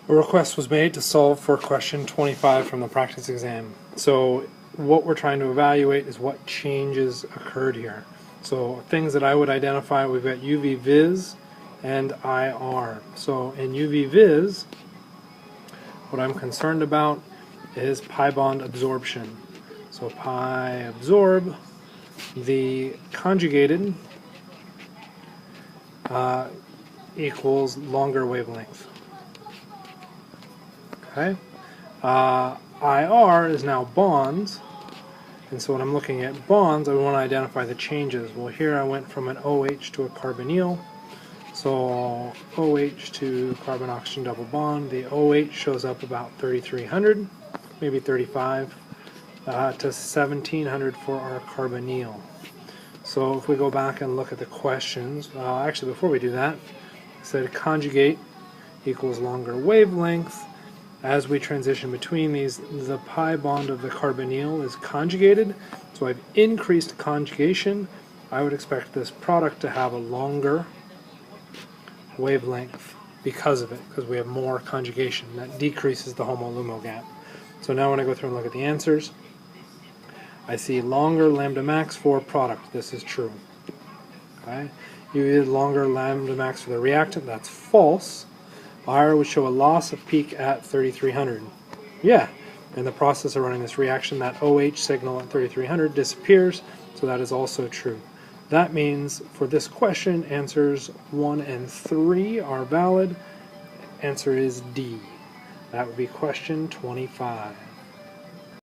A request was made to solve for question 25 from the practice exam. So what we're trying to evaluate is what changes occurred here. So things that I would identify, we've got UV vis and IR. So in UV vis, what I'm concerned about is pi bond absorption. So pi absorb, the conjugated equals longer wavelength. Okay. IR is now bonds, and so when I'm looking at bonds, I want to identify the changes. Well, here I went from an OH to a carbonyl, so OH to carbon-oxygen double bond. The OH shows up about 3,300, maybe 35, to 1,700 for our carbonyl. So if we go back and look at the questions, actually before we do that, it said conjugate equals longer wavelength. As we transition between these, the pi bond of the carbonyl is conjugated, so I've increased conjugation. I would expect this product to have a longer wavelength because of it, because we have more conjugation. That decreases the HOMO-LUMO gap. So now when I go through and look at the answers, I see longer lambda max for product. This is true. Okay. You did longer lambda max for the reactant. That's false. IR would show a loss of peak at 3,300. Yeah, in the process of running this reaction, that OH signal at 3,300 disappears, so that is also true. That means for this question, answers 1 and 3 are valid. Answer is D. That would be question 25.